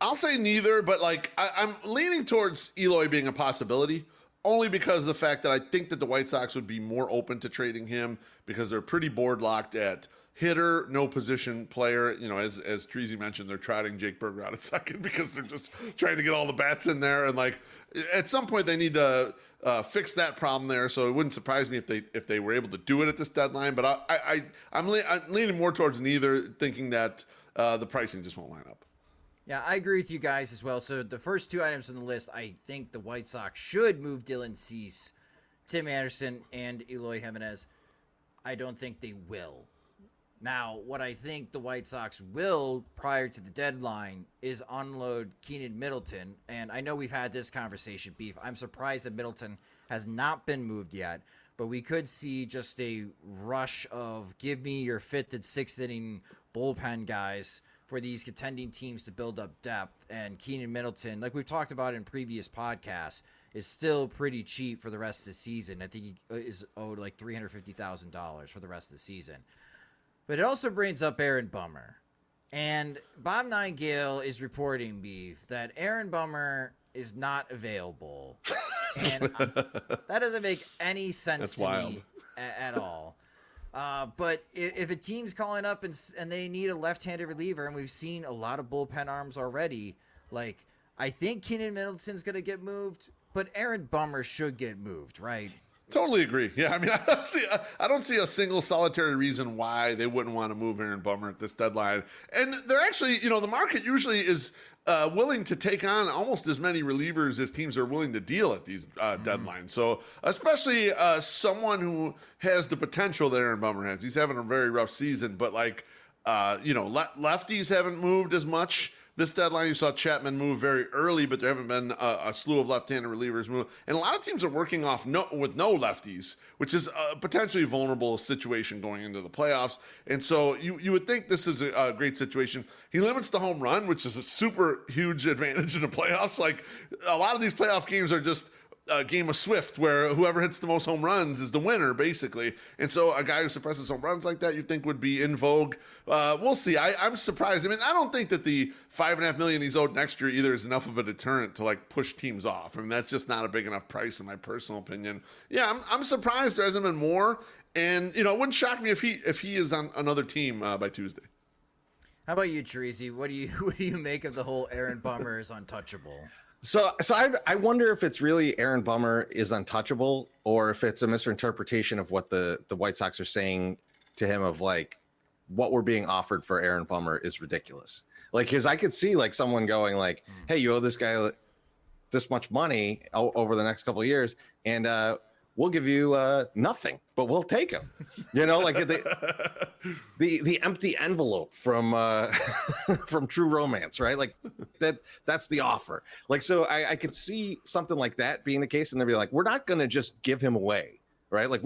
I'll say neither, but like I'm leaning towards Eloy being a possibility, only because of the fact that I think that the White Sox would be more open to trading him because they're pretty board locked at hitter, no position player. As Chorizy mentioned, they're trotting Jake Berger out at second because they're just trying to get all the bats in there. And like at some point they need to fix that problem there. So it wouldn't surprise me if they were able to do it at this deadline. But I'm leaning more towards neither, thinking that the pricing just won't line up. Yeah, I agree with you guys as well. So the first 2 items on the list, I think the White Sox should move Dylan Cease, Tim Anderson, and Eloy Jimenez. I don't think they will. Now, what I think the White Sox will prior to the deadline is unload Keenan Middleton. And I know we've had this conversation, Beef. I'm surprised that Middleton has not been moved yet. But we could see just a rush of give me your 5th and 6th inning bullpen guys for these contending teams to build up depth. And Keenan Middleton, like we've talked about in previous podcasts, is still pretty cheap for the rest of the season. I think he is owed like $350,000 for the rest of the season. But it also brings up Aaron Bummer. And Bob Nightingale is reporting, Beef, that Aaron Bummer is not available. And that doesn't make any sense to me at all. But if a team's calling up and they need a left-handed reliever, and we've seen a lot of bullpen arms already, like I think Keenan Middleton's going to get moved, but Aaron Bummer should get moved, right? Totally agree. Yeah, I mean, I don't see a single solitary reason why they wouldn't want to move Aaron Bummer at this deadline. And they're actually, the market usually is willing to take on almost as many relievers as teams are willing to deal at these deadlines. So especially someone who has the potential that Aaron Bummer has. He's having a very rough season, but lefties haven't moved as much this deadline. You saw Chapman move very early, but there haven't been a slew of left-handed relievers move. And a lot of teams are working with no lefties, which is a potentially vulnerable situation going into the playoffs. And so you would think this is a great situation. He limits the home run, which is a super huge advantage in the playoffs. Like a lot of these playoff games are just a game of Swift where whoever hits the most home runs is the winner, basically. And so a guy who suppresses home runs like that, you think would be in vogue. We'll see. I'm surprised. I mean, I don't think that the $5.5 million he's owed next year either is enough of a deterrent to like push teams off. I mean, that's just not a big enough price in my personal opinion. Yeah, I'm surprised there hasn't been more. And it wouldn't shock me if he is on another team by Tuesday. How about you, Chorizy? What do you make of the whole Aaron Bummer is untouchable? So I wonder if it's really Aaron Bummer is untouchable, or if it's a misinterpretation of what the White Sox are saying to him of like what we're being offered for Aaron Bummer is ridiculous. Like, because I could see like someone going like, hey, you owe this guy this much money over the next couple of years, and we'll give you nothing, but we'll take him. Like the empty envelope from from True Romance, right? Like that's the offer. Like, so I could see something like that being the case, and they'd be like, we're not going to just give him away, right? Like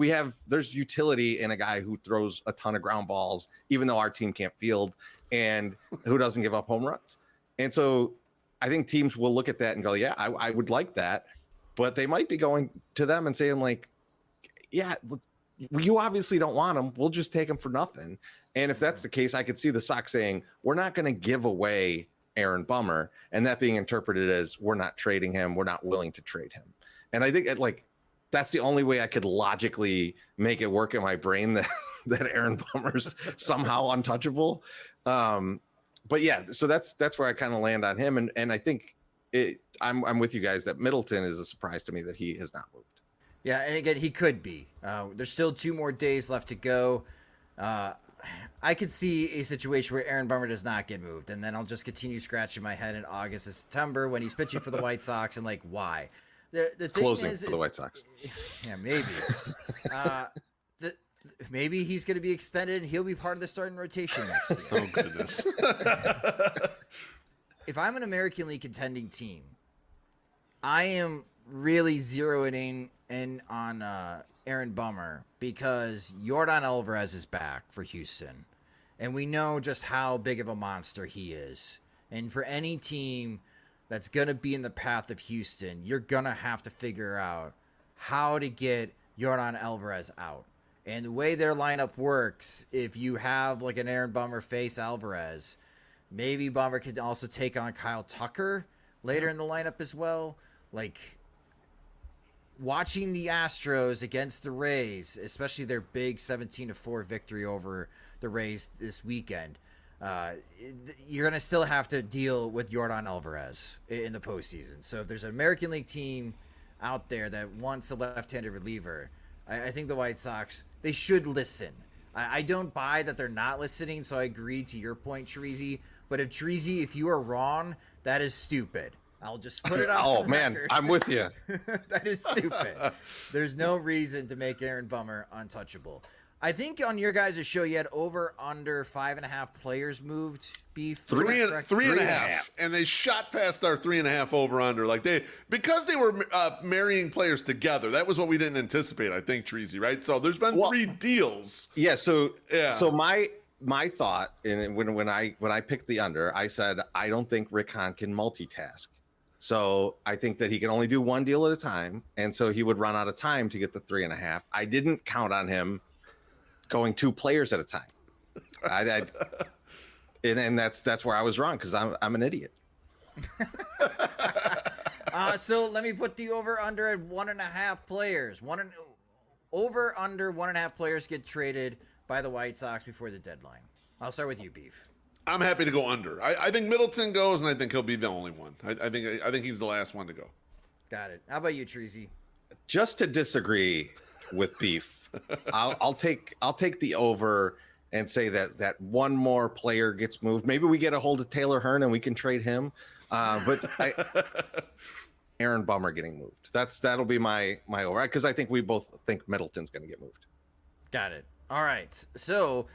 there's utility in a guy who throws a ton of ground balls, even though our team can't field, and who doesn't give up home runs. And so I think teams will look at that and go, yeah, I would like that. But they might be going to them and saying like, yeah, you obviously don't want him. We'll just take him for nothing. And if that's the case, I could see the Sox saying, we're not going to give away Aaron Bummer. And that being interpreted as we're not trading him. We're not willing to trade him. And I think that's the only way I could logically make it work in my brain that Aaron Bummer's somehow untouchable. But yeah, so that's where I kind of land on him. And I think I'm with you guys that Middleton is a surprise to me that he has not moved. Yeah, and again, he could be. There's still 2 more days left to go. I could see a situation where Aaron Bummer does not get moved, and then I'll just continue scratching my head in August and September when he's pitching for the White Sox, and why? The thing Closing is for the White Sox. Yeah, maybe. Maybe he's going to be extended, and he'll be part of the starting rotation next year. Oh goodness. If I'm an American League contending team, I am really zeroing in on Aaron Bummer because Yordan Alvarez is back for Houston, and we know just how big of a monster he is. And for any team that's going to be in the path of Houston, you're going to have to figure out how to get Yordan Alvarez out. And the way their lineup works, if you have an Aaron Bummer face Alvarez, maybe Bummer could also take on Kyle Tucker later in the lineup as well. Watching the Astros against the Rays, especially their big 17-4 victory over the Rays this weekend, you're going to still have to deal with Yordan Alvarez in the postseason. So if there's an American League team out there that wants a left-handed reliever, I think the White Sox, they should listen. I don't buy that they're not listening, so I agree to your point, Chorizy. But if you are wrong, that is stupid. I'll just put it on Oh, the man, record. I'm with you. That is stupid. There's no reason to make Aaron Bummer untouchable. I think on your guys' show, you had over under 5.5 players moved. Beef Three and a half, and they shot past our 3.5 over under. Because they were marrying players together. That was what we didn't anticipate. I think Chorizy, right? So there's been 3 deals. Yeah. So my thought, and when I picked the under, I said I don't think Rick Hahn can multitask. So I think that he can only do one deal at a time, and so he would run out of time to get the 3.5. I didn't count on him going 2 players at a time. And that's where I was wrong because I'm an idiot. So let me put the over under at 1.5 players. Over under 1.5 players get traded by the White Sox before the deadline. I'll start with you, Beef. I'm happy to go under. I think Middleton goes, and I think he'll be the only one. I think he's the last one to go. Got it. How about you, Chorizy? Just to disagree with Beef, I'll take the over and say that one more player gets moved. Maybe we get a hold of Taylor Hearn and we can trade him. But Aaron Bummer getting moved. That'll be my over, because I think we both think Middleton's going to get moved. Got it. All right. So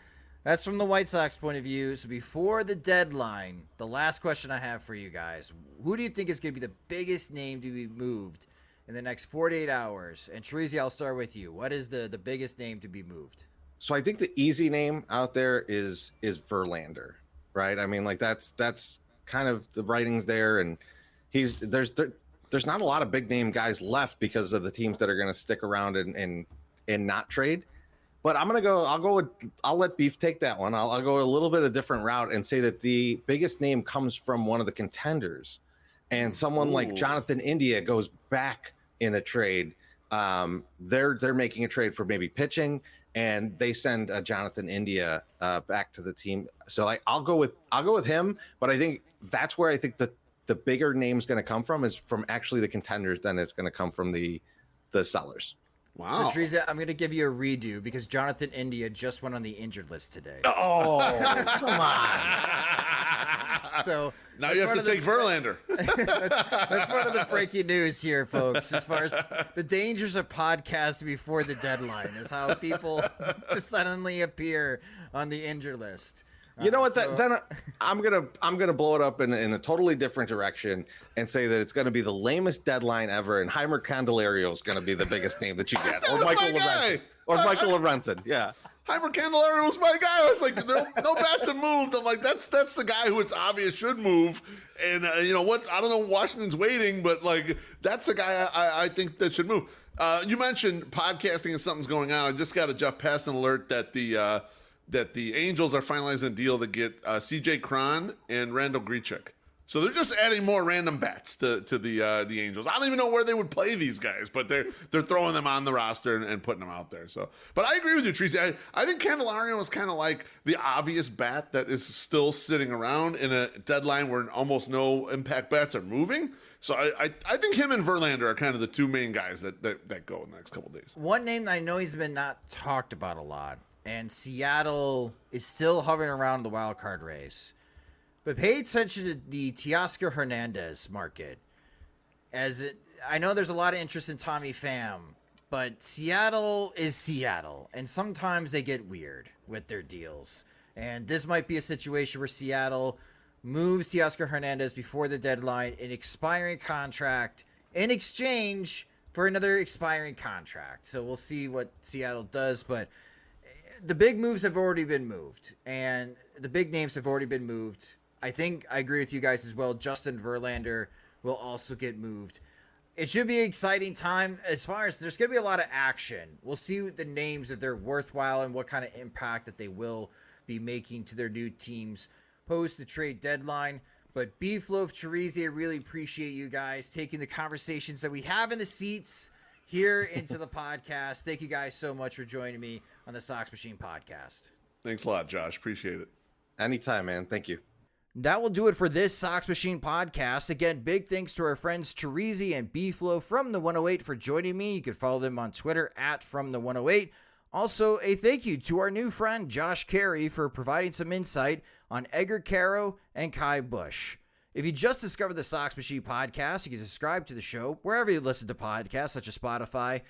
that's from the White Sox point of view. So before the deadline, the last question I have for you guys, who do you think is going to be the biggest name to be moved in the next 48 hours? And Chorizy, I'll start with you. What is the biggest name to be moved? So I think the easy name out there is Verlander, right? I mean, that's kind of the writings there, and there's not a lot of big name guys left because of the teams that are going to stick around and not trade. But I'll let Beef take that one. I'll go a little bit of a different route and say that the biggest name comes from one of the contenders, and someone like Jonathan India goes back in a trade. They're making a trade for maybe pitching, and they send Jonathan India back to the team. So I'll go with him, but I think that's where I think the bigger name's going to come from is from actually the contenders. Then it's going to come from the sellers. Wow. So, Teresa, I'm going to give you a redo because Jonathan India just went on the injured list today. Oh, come on. So now you have to take Verlander. that's part of the breaking news here, folks. As far as the dangers of podcasts before the deadline is how people just suddenly appear on the injured list. You know what? Then I'm gonna blow it up in a totally different direction and say that it's gonna be the lamest deadline ever, and Heimer Candelario is gonna be the biggest name that you get, or Michael Lorenzen, Michael Lorenzen. Yeah. Heimer Candelario was my guy. I was like, no bats have moved. I'm like, that's the guy who it's obvious should move. And you know what? I don't know. Washington's waiting, but that's the guy I think that should move. You mentioned podcasting and something's going on. I just got a Jeff Passan alert that the Angels are finalizing a deal to get C.J. Cron and Randall Grichuk. So they're just adding more random bats to the Angels. I don't even know where they would play these guys, but they're throwing them on the roster and putting them out there. So, but I agree with you, Chorizy. I think Candelario is kind of like the obvious bat that is still sitting around in a deadline where almost no impact bats are moving. So I think him and Verlander are kind of the two main guys that go in the next couple days. One name that I know he's been not talked about a lot, and Seattle is still hovering around the wild card race. But pay attention to the Teoscar Hernandez market. I know there's a lot of interest in Tommy Pham, but Seattle is Seattle, and sometimes they get weird with their deals. And this might be a situation where Seattle moves Teoscar Hernandez before the deadline, an expiring contract, in exchange for another expiring contract. So we'll see what Seattle does, but the big moves have already been moved, and the big names have already been moved. I think I agree with you guys as well. Justin Verlander will also get moved. It should be an exciting time as far as there's going to be a lot of action. We'll see the names, if they're worthwhile and what kind of impact that they will be making to their new teams post the trade deadline. But Beefloaf, Chorizy, I really appreciate you guys taking the conversations that we have in the seats here into the podcast. Thank you guys so much for joining me on the Sox Machine podcast. Thanks a lot, Josh. Appreciate it. Anytime, man. Thank you. That will do it for this Sox Machine podcast. Again, big thanks to our friends Chorizy and Beefloaf from the 108 for joining me. You can follow them on Twitter at From the 108. Also, a thank you to our new friend Josh Caray for providing some insight on Edgar, Quero, and Kai Bush. If you just discovered the Sox Machine podcast, you can subscribe to the show wherever you listen to podcasts, such as Spotify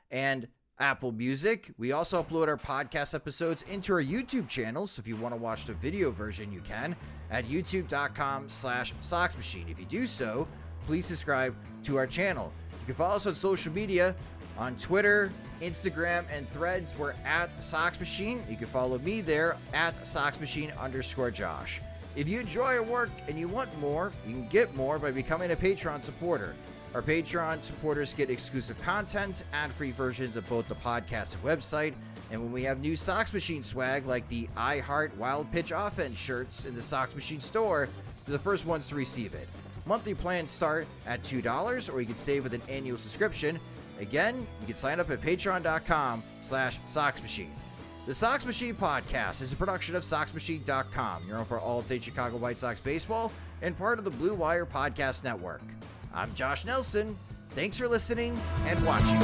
and Apple Music. We also upload our podcast episodes into our YouTube channel, so if you want to watch the video version, you can at youtube.com/SoxMachine. If you do so, please subscribe to our channel. You can follow us on social media on Twitter, Instagram, and Threads. We're at Sox Machine. You can follow me there at SoxMachine_Josh. If you enjoy our work and you want more, you can get more by becoming a Patreon supporter. Our Patreon supporters get exclusive content, ad-free versions of both the podcast and website, and when we have new Sox Machine swag like the I Heart Wild Pitch Offense shirts in the Sox Machine store, they're the first ones to receive it. Monthly plans start at $2, or you can save with an annual subscription. Again, you can sign up at patreon.com/SoxMachine. The Sox Machine podcast is a production of SoxMachine.com, your home for all things Chicago White Sox baseball, and part of the Blue Wire Podcast Network. I'm Josh Nelson. Thanks for listening and watching.